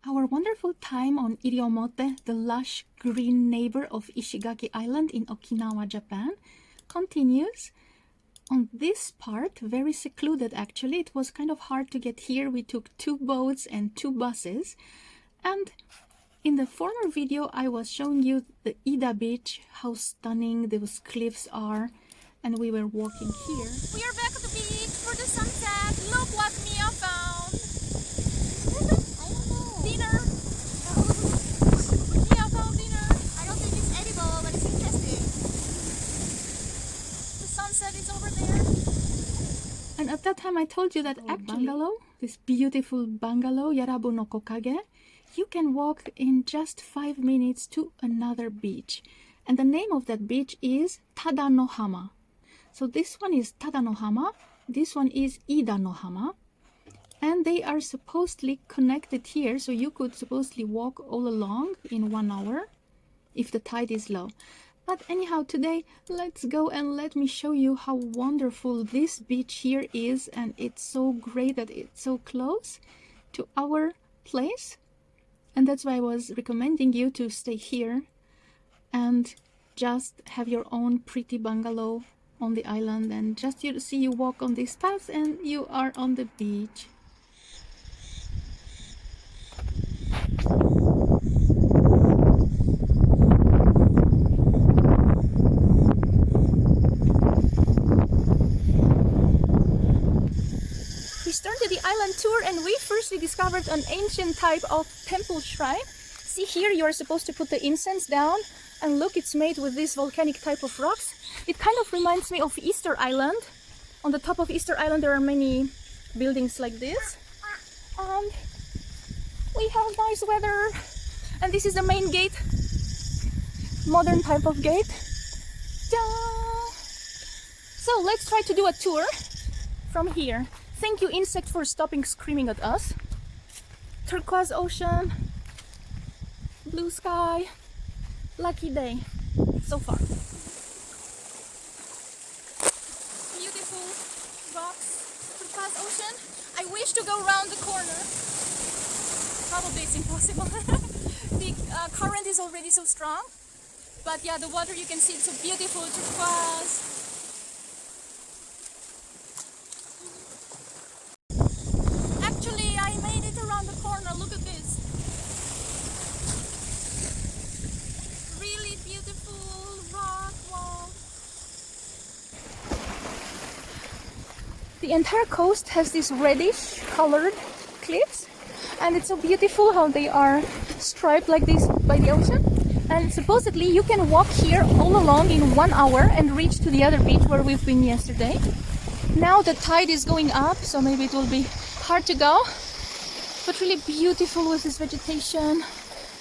Our wonderful time on Iriomote, the lush green neighbor of Ishigaki Island in Okinawa, Japan, continues. On this part, very secluded actually, it was kind of hard to get here. We took 2 boats and 2 buses. And in the former video, I was showing you the Ida beach, how stunning those cliffs are. And we were walking here. We are back at the beach for the sunset. Look what Mia found. I don't know. Dinner. Mia found dinner. I don't think it's edible, but it's interesting. The sunset is over there. And at that time I told you that actually bungalow, this beautiful bungalow, Yarabuno Kokage, you can walk in just 5 minutes to another beach. And the name of that beach is Tadanohama. So this one is Tadanohama, this one is IDANOHAMA, and they are supposedly connected here, so you could supposedly walk all along in 1 hour if the tide is low. But anyhow, today let's go and let me show you how wonderful this beach here is, and it's so great that it's so close to our place, and that's why I was recommending you to stay here and just have your own pretty bungalow on the island, and just you see you walk on this path and you are on the beach. We started the island tour and we firstly discovered an ancient type of temple shrine. See here, you are supposed to put the incense down, and look, it's made with this volcanic type of rocks. It kind of reminds me of Easter Island. On the top of Easter Island there are many buildings like this. And we have nice weather. And this is the main gate. Modern type of gate. Ta-da! So let's try to do a tour from here. Thank you, insect, for stopping screaming at us. Turquoise ocean. Blue sky. Lucky day so far. Beautiful rocks, turquoise ocean. I wish to go around the corner. Probably it's impossible. The current is already so strong. But yeah, the water, you can see it's so beautiful, turquoise. Actually, I made it around the corner. Look at this. Really beautiful rock wall. The entire coast has these reddish colored cliffs, and it's so beautiful how they are striped like this by the ocean. And supposedly you can walk here all along in 1 hour and reach to the other beach where we've been yesterday. Now the tide is going up, so maybe it will be hard to go, but really beautiful with this vegetation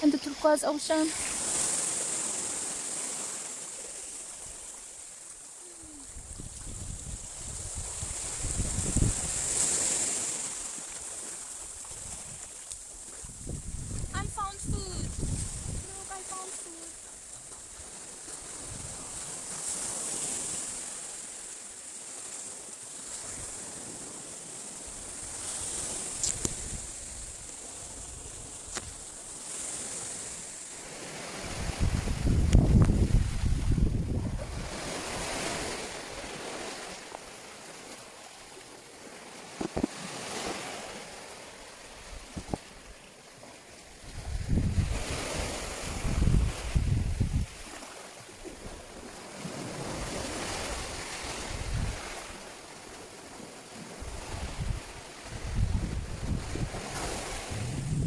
and the turquoise ocean. I found food. Look, I found food.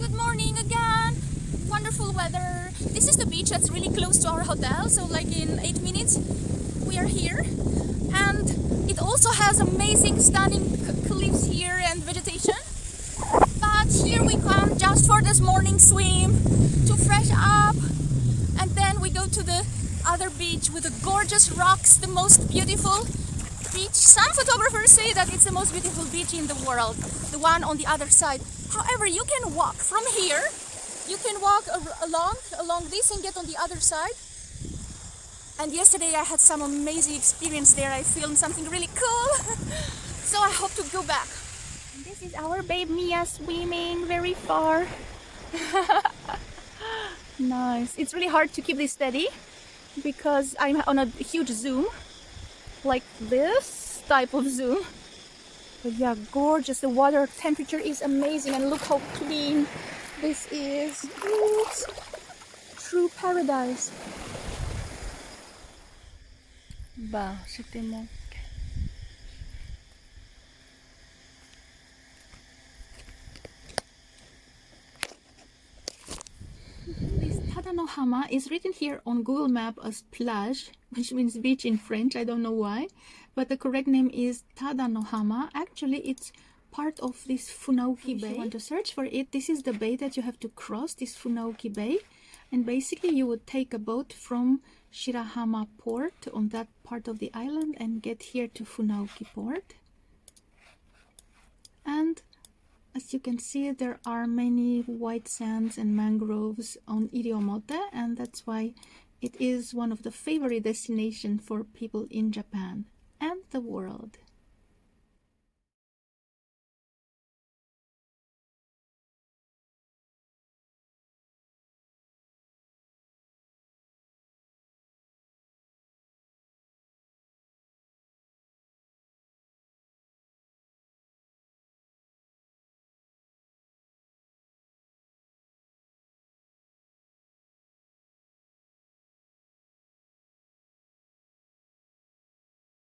Good morning again. Wonderful weather. This is the beach that's really close to our hotel, so like in 8 minutes we are here. And it also has amazing stunning cliffs here and vegetation. But here we come just for this morning swim to fresh up, and then we go to the other beach with the gorgeous rocks, the most beautiful beach. Some photographers say that it's the most beautiful beach in the world, the one on the other side. However, you can walk from here, you can walk along this and get on the other side. And yesterday I had some amazing experience there. I filmed something really cool. So I hope to go back. This is our babe Mia swimming very far Nice. It's really hard to keep this steady because I'm on a huge zoom, like this type of zoom. But yeah, gorgeous. The water temperature is amazing, and look how clean this is. It's true paradise. Bah, c'était mon. This Tadanohama is written here on Google Map as plage, which means beach in French. I don't know why, but the correct name is Tadanohama. Actually, it's part of this FUNAUKI Bay. If you want to search for it, this is the bay that you have to cross, this FUNAUKI Bay. And basically you would take a boat from Shirahama port on that part of the island and get here to FUNAUKI port. And as you can see, there are many white sands and mangroves on Iriomote, and that's why it is one of the favorite destinations for people in Japan and the world.